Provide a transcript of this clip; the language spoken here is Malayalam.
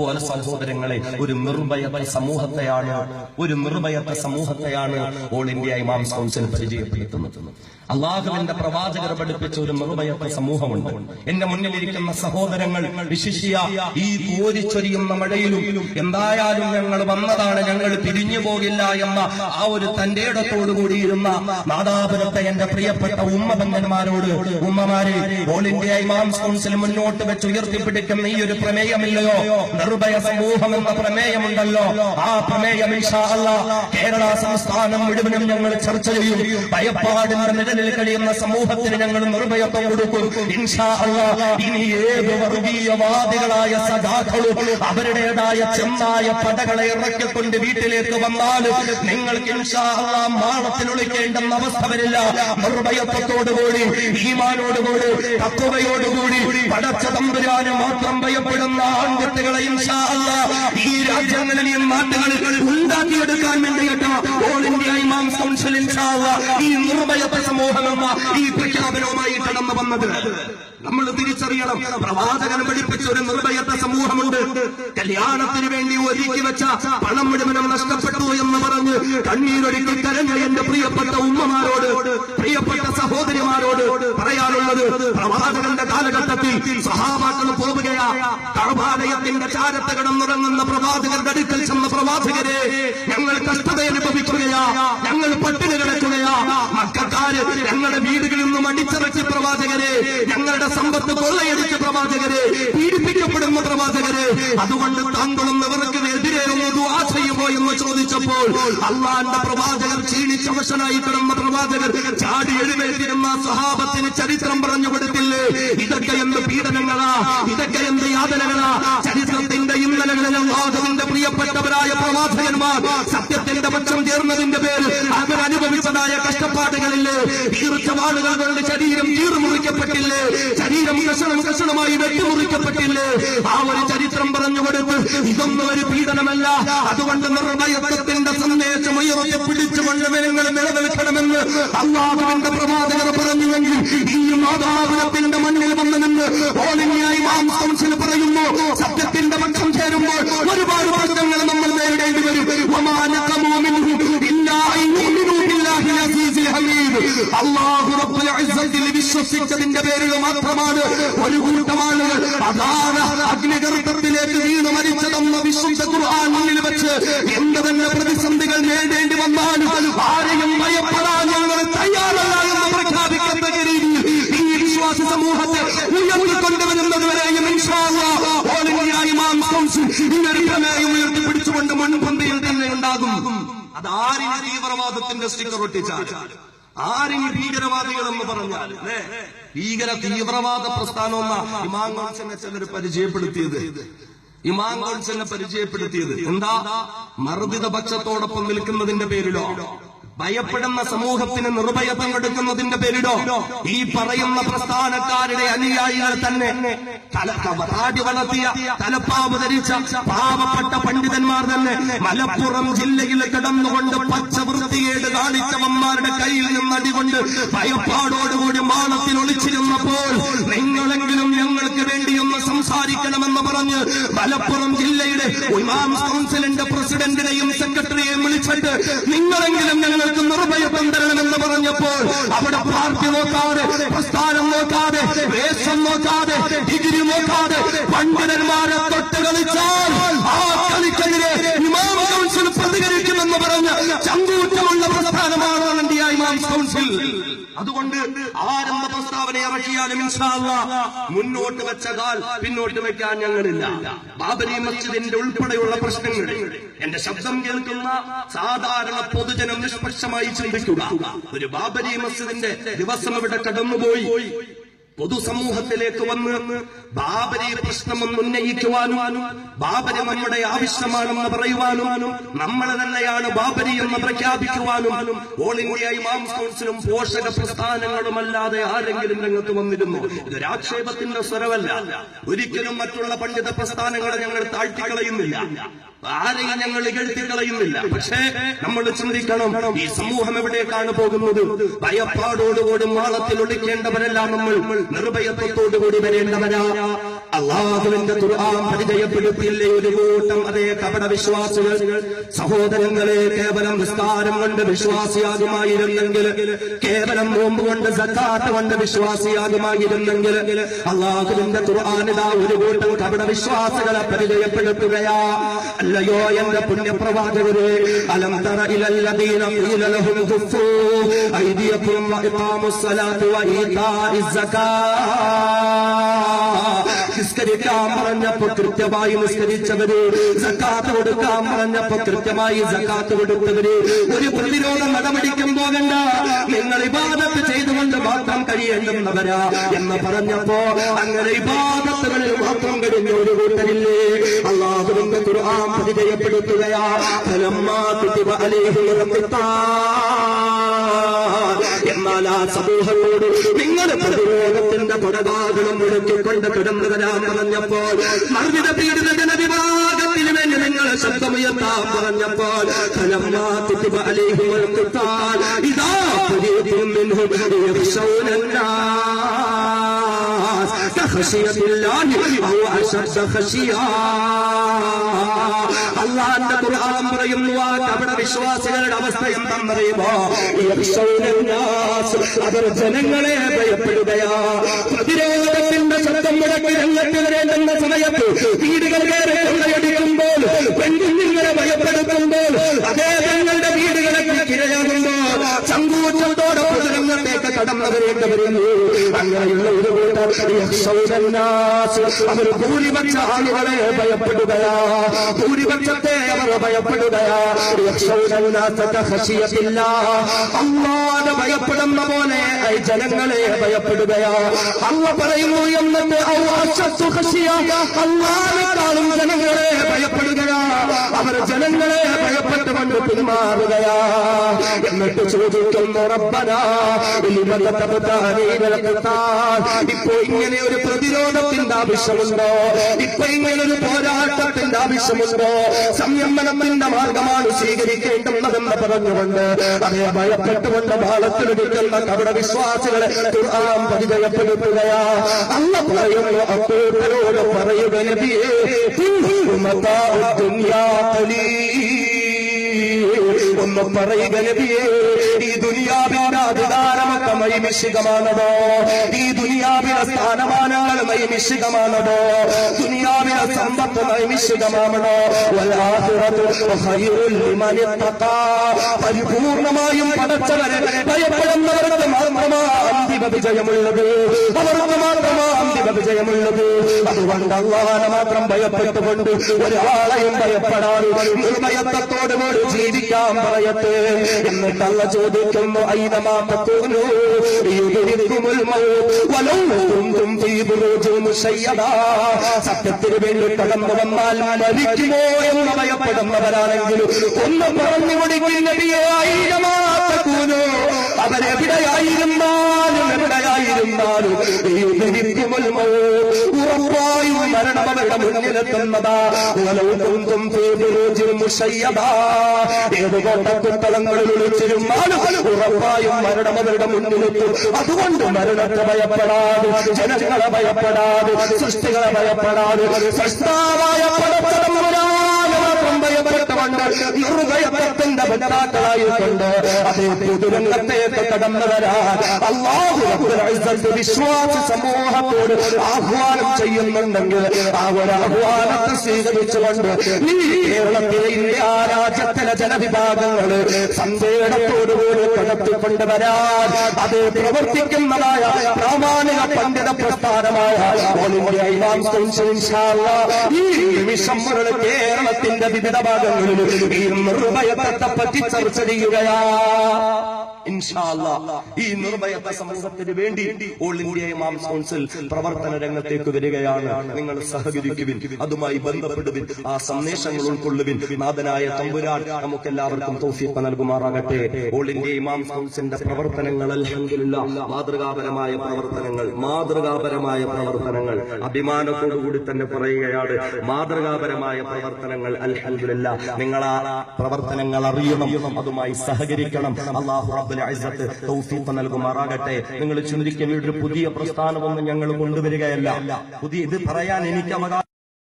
പോലെ സഹോദരങ്ങളെ, ഒരു നിർഭയത്വ സമൂഹത്തെയാണ് ഓൾ ഇന്ത്യ ഇമാംസ് കൗൺസിൽ പരിചയപ്പെടുത്തുന്നത്. അള്ളാഹുവിന്റെ പ്രവാചകർ പഠിപ്പിച്ച ഒരു നിർഭയത്വ സമൂഹമുണ്ട്. എന്റെ മുന്നിലിരിക്കുന്ന സഹോദരങ്ങൾ, വിശിഷ്യ ഈ കോരിച്ചൊരിയുന്ന മഴയിലും എന്തായാലും ഞങ്ങൾ വന്നതാണ്, ഞങ്ങൾ പിരിഞ്ഞു പോകില്ല എന്ന ആ ഒരു തന്റെ ഇടത്തോടുകൂടിയിരുന്ന നാദാപുരത്തെ എന്റെ പ്രിയപ്പെട്ട ഉമ്മബന്ധന്മാരോട്, ഉമ്മമാരെ, ഓൾ ഇന്ത്യ ഇമാംസ് കൗൺസിൽ മുന്നോട്ട് വെച്ച് ഉയർത്തിപ്പിടിക്കുന്ന ഈ ഒരു പ്രമേയമില്ലയോ, നിർഭയ സമൂഹം എന്ന പ്രമേയമുണ്ടല്ലോ, ആ പ്രമേയം ഇൻഷാ അല്ലാഹ് കേരള സംസ്ഥാനം മുഴുവനും ഞങ്ങൾ ചർച്ച ചെയ്യും. ഭയപ്പാടിന്റെ നിഴലിൽ കഴിയുന്ന സമൂഹത്തിന് ഞങ്ങൾ നിർഭയത്വം കൊടുക്കും ഇൻഷാ അല്ലാഹ്. ഇനി ഏത് വർഗീയവാദികളായ സഖാക്കളും അവരുടേതായ ചെന്നായ പടകളെ ഇറക്കിക്കൊണ്ട് വീട്ടിലേക്ക് വന്നാലും നിങ്ങൾക്ക് ഇൻഷാ അല്ലാഹ് മാളത്തിലൊളിക്കേണ്ടെന്ന അവസ്ഥ വരില്ല. നിർഭയത്വത്തോടുകൂടി, ഈമാനോടുകൂടി, തഖ്വയോടുകൂടി പടച്ച തമ്പുരാനെ മാത്രം ഭയപ്പെടുന്ന ആൺകുട്ടികളെ ഇൻഷാ അല്ലാഹ് ഈ രാജ്യങ്ങളിലെയും നാട്ടുകളിൽ ഉണ്ടാക്കിയെടുക്കാൻ വേണ്ടിയിട്ട് ഓൾ ഇന്ത്യ ഇമാംസ് കൗൺസിൽ ഇൻഷാ അല്ലാഹ് ഈ നിർഭയത്വ സമൂഹം എന്ന ഈ പ്രഖ്യാപനവുമായി കടന്നു വന്നത് നമ്മൾ തിരിച്ചറിയണം. പ്രവാചകൻ പഠിപ്പിച്ച ഒരു നിർഭയത്വ സമൂഹമുണ്ട്. കല്യാണത്തിന് വേണ്ടി ഒരുക്കി വെച്ച പണം മുഴുവനും നഷ്ടപ്പെട്ടു എന്ന് പറഞ്ഞ് കണ്ണീരൊരുക്കി കരഞ്ഞ എന്റെ പ്രിയപ്പെട്ട ഉമ്മമാരോട്, പ്രിയപ്പെട്ട സഹോദരിമാരോട് പറയാനുള്ളത്, പ്രവാചകന്റെ കാലഘട്ടത്തിൽ സഹാബാക്കൾ പോവുകയാ, കഅബാലയത്തിന്റെ ചാരത്ത് കിടന്നുറങ്ങുന്ന പ്രവാചകരുടെ അടുക്കൽ ചെന്ന പ്രവാചകരെ, ഞങ്ങൾ കഷ്ടത അനുഭവിക്കുകയാ, ഞങ്ങൾ പട്ടിണി കിടക്കുകയാ, മക്കാര് ഞങ്ങളുടെ വീടുകളിൽ നിന്നും അടിച്ചിറക്കിയ പ്രവാചകരെ, ഞങ്ങളുടെ സമ്പത്ത് കൊള്ളയടിച്ച പ്രവാചകരെ, പീഡിപ്പിക്കപ്പെടുന്ന പ്രവാചകരെ, അതുകൊണ്ട് താങ്കളും ഇവർക്ക് എതിരെ ഒന്ന് ദുആ ചെയ്യുമോ എന്ന് ചോദിച്ചപ്പോൾ അള്ളാന്റെ പ്രവാചകർ ക്ഷീണിച്ചവശനായി കിടന്ന പ്രവാചകർ ചാടി എഴുന്നേറ്റിരുന്ന സഹാബത്തിന് ചരിത്രം പറഞ്ഞു കൊടുത്തില്ലേ? ഇതൊക്കെ എന്ത് പീഡനങ്ങളാ, ഇതൊക്കെ എന്ത് യാതനകളാ. ചരിത്രത്തിന്റെ ഇന്നലകളിൽ അല്ലാഹുവിന്റെ പ്രിയപ്പെട്ടവരായ പ്രവാചകന്മാർ സത്യത്തിന്റെ പക്ഷം ചേർന്നതിന്റെ പേരിൽ അവരനുഭവിച്ചതായ കഷ്ടപ്പാടുകളില്ലേ? ഈർച്ചവാളുകൾ കൊണ്ട് ശരീരം തീർമുറിക്കപ്പെട്ടില്ലേ? ശരീരം കഷണമായി വെട്ടിമുറിക്കപ്പെട്ടില്ലേ? ആ ഒരു ചരിത്രം പറഞ്ഞു കൊടുത്ത് ഇതൊന്നും ഒരു പീഡനമല്ല. അതുകൊണ്ട് നിർഭയത്വത്തിന്റെ സന്ദേശം ഉയർത്തി പിടിച്ചുകൊണ്ട് നിങ്ങൾ നിലനിൽക്കണമെന്ന് അല്ലാഹുവിന്റെ പ്രവാചകർ പറഞ്ഞുവെങ്കിൽ ഈ മാതാപുരത്തിന്റെ മണ്ണിൽ വന്നു നിന്ന് ഓൾ ഇന്ത്യ ഇമാംസ് കൗൺസിൽ പറയുന്നു, സത്യത്തിന്റെ പക്ഷം ചേരുമ്പോൾ ഒരുപാട് പ്രശ്നങ്ങൾ നമ്മൾ നേരിടേണ്ടി വരും. അല്ലാഹു റബ്ബുൽ ഇസ്സത്തിൽ വിശ്വസിച്ചതിന്റെ പേരിൽ മാത്രമാണ് ഒരു കൂട്ടം ആളുകൾ അകാല അഗ്നിഗർഭത്തിലേക്ക് വീണ് മരിച്ചതെന്ന വിശുദ്ധ ഖുർആൻ മുന്നിൽ വെച്ച് എന്ത് തന്നെ പ്രതിസന്ധികൾ നേരിടേണ്ടി വന്നാലും ആരെയും ഭയപ്പെടാൻ ഞങ്ങൾ തയ്യാറല്ല എന്ന് പ്രഖ്യാപിക്കുന്ന രീതിയിൽ ഈ വിശ്വാസി സമൂഹത്തെ ഉയർത്തിക്കൊണ്ടുവരുന്നതുവരെയും ഇൻഷാ അല്ലാഹ് ഓൾ ഇന്ത്യ ഇമാംസ് കൗൺസിൽ ഇങ്ങനൊരു പ്രമേയം ഉയർത്തിപ്പിടിച്ചുകൊണ്ട് മുൻപന്തിയിൽ തന്നെ ഉണ്ടാകും. അത് ആരിന് തീവ്രവാദത്തിന്റെ സ്റ്റിക്കർ ഒട്ടിച്ചാൽ, ആരിന് ഭീകരവാദികളെന്ന് പറഞ്ഞാൽ, തീവ്രവാദ പ്രസ്ഥാനം ഇമാം കൗൺസിലിനെ ചിലർ പരിചയപ്പെടുത്തിയത് എന്താ? മർദ്ദിത പക്ഷത്തോടൊപ്പം നിൽക്കുന്നതിന്റെ പേരിലോ, ഭയപ്പെടുന്ന സമൂഹത്തിന് നിർഭയത്വം കൊടുക്കുന്നതിന്റെ പേരിലോ, ഈ പറയുന്ന പ്രസ്ഥാനക്കാരുടെ അനുയായികൾ തന്നെ താടി വളർത്തിയ തലപ്പാവ് ധരിച്ച പാവപ്പെട്ട പണ്ഡിതന്മാർ തന്നെ മലപ്പുറം ജില്ലയിൽ കിടന്നുകൊണ്ട് പച്ച വൃത്തികേട് കാണിച്ചവന്മാരുടെ കയ്യിൽ നിന്ന് അടികൊണ്ട് ഭയപ്പാടോടുകൂടി മാളത്തിൽ ഒളിച്ചിരുന്നപ്പോൾ നിങ്ങളെങ്കിലും ഞങ്ങൾക്ക് വേണ്ടിയൊന്ന് സംസാരിക്കണമെന്ന് പറഞ്ഞ് മലപ്പുറം ജില്ലയുടെ ഇമാംസ് കൗൺസിലിന്റെ പ്രസിഡന്റിനെയും സെക്രട്ടറിയെയും വിളിച്ചിട്ട് നിങ്ങളെങ്കിലും ഞങ്ങൾക്ക് നിർഭയത്വം തരണമെന്ന് പറഞ്ഞപ്പോൾ അവിടെ പാർട്ടി നോക്കാതെ, പ്രസ്ഥാനം നോക്കാതെ, വേഷം നോക്കാതെ, ഡിഗ്രി നോക്കാതെ പണ്ഡിതന്മാരെ തൊട്ട് കളിച്ചാൽ ആ കളിക്കെതിരെ ഇമാം കൗൺസിൽ പ്രതികരിക്കുമെന്ന് പറഞ്ഞ് ചങ്കൂറ്റമുള്ള പ്രസ്ഥാനമാണ് ഇന്ത്യ ഇമാംസ് കൗൺസിൽ. അതുകൊണ്ട് ആരംഭ പ്രസ്താവന ഇറക്കിയാലും ഇൻഷാ അല്ലാഹ് മുന്നോട്ട് വെച്ച കാൽ പിന്നോട്ട് വെക്കാൻ ഞങ്ങളില്ല. ബാബരി മസ്ജിദിന്റെ ഉൾപ്പെടെയുള്ള പ്രശ്നങ്ങൾ എന്റെ ശബ്ദം കേൾക്കുന്ന സാധാരണ പൊതുജനം നിഷ്പക്ഷമായി ചിന്തിക്കുക. ഒരു ബാബരി മസ്ജിദിന്റെ ദിവസം ഇവിടെ കടന്നുപോയി പൊതുസമൂഹത്തിലേക്ക് വന്ന് ബാബരി പ്രശ്നം ഉന്നയിക്കുവാനും ബാബരി നമ്മുടെ ആവശ്യമാണെന്ന് പറയുവാനും നമ്മൾ തന്നെയാണ് ബാബരി എന്ന് പ്രഖ്യാപിക്കുവാനും ഓൾ ഇന്ത്യ ഇമാംസ് കൗൺസിലും പോഷക പ്രസ്ഥാനങ്ങളുമല്ലാതെ ആരെങ്കിലും രംഗത്ത് വന്നിരുന്നു? ഇതൊരാക്ഷേപത്തിന്റെ സ്വരമല്ല. ഒരിക്കലും മറ്റുള്ള പണ്ഡിത പ്രസ്ഥാനങ്ങളെ ഞങ്ങൾ താഴ്ത്തിക്കളയുന്നില്ല, ആരെയും ഞങ്ങൾ ഇകഴ്ത്തിക്കളയുന്നില്ല. പക്ഷേ നമ്മൾ ചിന്തിക്കണം, ഈ സമൂഹം എവിടേക്കാണ് പോകുന്നത്? ഭയപ്പാടോടുകൂടി മാളത്തിൽ ഒളിക്കേണ്ടവരെല്ലാം നമ്മൾ നിർഭയത്വത്തോടുകൂടി വരേണ്ടവരാ. അള്ളാഹുവിന്റെ ഖുർആൻ പരിചയപ്പെടുത്തിയില്ലേ ഒരു കൂട്ടം അതേ കപട വിശ്വാസികൾ. സഹോദരങ്ങളെ, കേവലം നിസ്കാരം കൊണ്ട് വിശ്വാസിയാകുമായിരുന്നെങ്കിൽ, കേവലം നോമ്പ് കൊണ്ട് സക്കാത്ത് കൊണ്ട് വിശ്വാസിയാകുമായിരുന്നെങ്കിൽ, അള്ളാഹുവിന്റെ ഖുർആനിതാ ഒരു കൂട്ടം കപട വിശ്വാസികളെ പരിചയപ്പെടുത്തുകയാ. അല്ലയോ എന്റെ പുണ്യപ്രവാചകരെ, അലം തറ ഇലല്ലദീന ഖീല ലഹും കുഫൂ ഐദിയകും വഇഖാമുസ്സലാത്തി വഈതാഇസ് സകാത്ത്. നിസ്കരിക്കാൻ പറഞ്ഞപ്പോ കൃത്യമായി നിസ്കരിച്ചവര്, സക്കാത്ത് കൊടുക്കാൻ പറഞ്ഞപ്പോ കൃത്യമായി സക്കാത്ത് കൊടുത്തവര്, ഒരു പ്രതിരോധ നടപടിക്കും പോകണ്ട, നിങ്ങൾ ഇബാദത്ത് ചെയ്തുകൊണ്ട് മാത്രം കഴിയേണ്ടുന്നവരാ എന്ന് പറഞ്ഞപ്പോ അങ്ങനെ ഇബാദത്തുകളിൽ മാത്രം കഴിഞ്ഞ ഒരു കൂട്ടരില്ലേ. അല്ലാഹുവിന്റെ ഖുർആൻ പരിചയപ്പെടുത്തുകയാ. എന്നാൽ ആ സമൂഹത്തോട് നിങ്ങൾ പ്രതിരോധത്തിന്റെ പടകാകളും മുടക്കിക്കൊണ്ട് കിടന്നു വരാൻ പറഞ്ഞപ്പോൾ, മർദ്ദിത പീഡിത ജനവിഭാഗത്തിന് വേണ്ടി നിങ്ങൾ ശബ്ദമുയർത്താൻ പറഞ്ഞപ്പോൾ, ഇതാ അള്ളാന്റെ ഖുർആൻ പറയുന്നു, ആ കപട വിശ്വാസികളുടെ അവസ്ഥ എന്താണെന്നറിയുമോ? അവർ ജനങ്ങളെ ഭയപ്പെടുകയാ. പ്രതിരോധത്തിന്റെ ശബ്ദം മുടക്കി രംഗത്ത് വരേണ്ടുന്ന സമയത്ത് വീടുകൾ കയറി കൊള്ളയടിക്കുമ്പോൾ, പെൺകുഞ്ഞുങ്ങളെ ഭയപ്പെടുത്തുമ്പോൾ, അതേ തങ്ങളുടെ വീടുകളെ കിരയാകുമ്പോൾ സങ്കൂറ്റത്തോടെ രംഗത്തേക്ക് കടന്നു വരേണ്ടി വരുന്നു. അങ്ങനെയുള്ള ഒരു കൂട്ടർ അവർ ഭൂരിപക്ഷ ആളുകളെ ഭയപ്പെടുകയാ, ഭൂരിപക്ഷത്തെ അവർ ഭയപ്പെടുകയാ. അല്ലാഹുവിനെ ഭയപ്പെടുന്ന പോലെ ജനങ്ങളെ ഭയപ്പെടുകയാ. അല്ലാഹു പറയുന്നു, എന്നിട്ട് അല്ലാഹുവിനെക്കാളും ജനങ്ങളെ ഭയപ്പെടുകയാ. അവർ ജനങ്ങളെ ഭയപ്പെട്ടുകൊണ്ട് പിന്മാറുകയാ. എന്നിട്ട് ചോദിക്കുന്നു, റബ്ബനാ ഇപ്പോ ഇങ്ങനെ ഒരു പ്രതിരോധത്തിന്റെ ആവശ്യമുണ്ടോ? ഇപ്പൊ ഇങ്ങനെ ഒരു പോരാട്ടത്തിന്റെ ആവശ്യമുണ്ടോ? സംയമനത്തിന്റെ മാർഗമാണ് സ്വീകരിക്കേണ്ടുന്നതെന്ന് പറഞ്ഞുകൊണ്ട് അതേ ഭയപ്പെട്ടുകൊണ്ട് ഭാളത്തിലൊടുക്കുന്ന കപട വിശ്വാസികളെ ഖുർആൻ പരിചയപ്പെടുത്തുകയാ. അല്ലാഹു പറയുന്നു, അപ്പോഴോട് പറയുക, നബിയേ, ഒന്ന് പറയുക നബിയേ, ഈ ദുനിയാവിന്റെ അധികാരമൊക്കെ നൈമിഷികമാണതോ? ഈ ദുനിയാവിലെ സ്ഥാനമാനങ്ങൾ നൈമിഷികമാണതോ? ദുനിയാവിലെ സമ്പത്ത് നൈമിഷികമാണോ? പരിപൂർണമായും പടച്ചവരെ ഭയപ്പെടുന്നവർക്ക് മാത്രമാ അന്തിമ വിജയമുള്ളത്, അവർക്ക് മാത്രമാ അന്തിമ വിജയമുള്ളത്. അതുകൊണ്ട് അല്ലാഹുവിനെ മാത്രം ഭയപ്പെട്ടുകൊണ്ട് ഒരാളെയും ഭയപ്പെടാതെ നിർഭയത്വത്തോടുകൂടി ജീവിക്കാൻ പറയട്ടെ. എന്നിട്ട് അല്ലാഹു ചോദിക്കുന്നു, ഐനമാ തകൂനൂ യുദ്രികുമുൽ മൗത്ത് വലൗ കുൻതും ഫീ ബുറൂജിൻ മുശയ്യദാ. സത്യത്തിന് വേണ്ടി കടന്നു വന്നാൽ മരിക്കുമോ എന്ന് ഭയപ്പെടുന്നവരാണെങ്കിലും ഒന്ന് പറഞ്ഞു കൊടുക്കും, നബിയേ, ഐനമാ തകൂനൂ, അവരെവിടെയായിരുന്നാലും എവിടെയായിരുന്നാലും യുദ്രികുമുൽ മൗത്ത്, ഉറപ്പായും മരണം അവരുടെ മുന്നിലെത്തുന്നതാ. വലൗ കുൻതും ഫീ ബുറൂജിൻ മുശയ്യദാ, ഏത് കോട്ടക്കുത്തളങ്ങളിൽ വിളിച്ചിരുന്നാലും ഉറപ്പായും മരണം അവരുടെ മുന്നിലെത്തും. അതുകൊണ്ട് മരണത്തെ ഭയപ്പെടാതെ, ജനങ്ങളെ ഭയപ്പെടാതെ, സൃഷ്ടികളെ ഭയപ്പെടാതെ, സൃഷ്ടാവായ പടച്ചതമ്പുരാനെ മാത്രം ഭയപ്പെട്ടുകൊണ്ട് നിർഭയത്വത്തിന്റെ ബന്ധാക്കളായിക്കൊണ്ട് അതേ പൊതുരംഗത്തേക്ക് കടന്നു വരാൻ അല്ലാഹു റബ്ബുൽ ഇസ്സത്ത് വിശ്വാസി സമൂഹത്തോട് ആഹ്വാനം ചെയ്യുന്നുണ്ടെങ്കിൽ ആ ഒരു ആഹ്വാനത്തെ സ്വീകരിച്ചുകൊണ്ട് ഈ കേരളത്തിലെ ഇന്ത്യ രാജ്യത്തിലെ ജനവിഭാഗങ്ങള് സന്ദേഹത്തോടുകൂടി കടത്തിക്കൊണ്ടുവരാൻ അത് പ്രവർത്തിക്കുന്നതായ പ്രാമാണിക പണ്ഡിത പ്രസ്ഥാനമായ ഓൾ ഇന്ത്യ ഇമാംസ് കൗൺസിൽ ഇൻഷാ അല്ലാഹ് ഈ നിമിഷം മുതൽ കേരളത്തിന്റെ വിവിധ ഭാഗങ്ങളിൽ ഈ നിർഭയത്തെ പറ്റി ചർച്ച ചെയ്യുകയാ. ഇൻഷാ അല്ലാഹ് ഈ നിർഭയത്വ സമൂഹത്തിന് വേണ്ടി ഓൾ ഇന്ത്യ ഇമാംസ് കൗൺസിൽ പ്രവർത്തന രംഗത്തേക്ക് വരികയാണ്. നിങ്ങൾ സഹകരിക്കുവിൻ, അതുമായി ബന്ധപ്പെടുവിൻ, ആ സന്ദേശങ്ങൾ ഉൾക്കൊള്ളുവിൻ. നാഥനായ തമ്പുരാൻ നമുക്കെല്ലാവർക്കും തൗഫീഖ് നൽകുമാറാകട്ടെ. ഓൾ ഇന്ത്യ ഇമാംസ് കൗൺസിലിന്റെ പ്രവർത്തനങ്ങൾ അൽഹംദുലില്ലാഹ് മാതൃകാപരമായ പ്രവർത്തനങ്ങൾ, മാതൃകാപരമായ പ്രവർത്തനങ്ങൾ, അഭിമാനത്തോടുകൂടി തന്നെ പറയുകയാണ്, മാതൃകാപരമായ പ്രവർത്തനങ്ങൾ. അൽഹംദുലില്ലാഹ് നിങ്ങൾ ആ പ്രവർത്തനങ്ങൾ അറിയണം, അതുമായി സഹകരിക്കണം. അല്ലാഹു റബ്ബുൽ ഇസ്സത്ത് തൗഫീഖ് നൽകുമാറാകട്ടെ. നിങ്ങൾ ചുരുക്കി ഒരു പുതിയ പ്രസ്ഥാനമൊന്നും ഞങ്ങൾ കൊണ്ടുവരികയല്ല. ഇത് പറയാൻ എനിക്ക് അവകാശം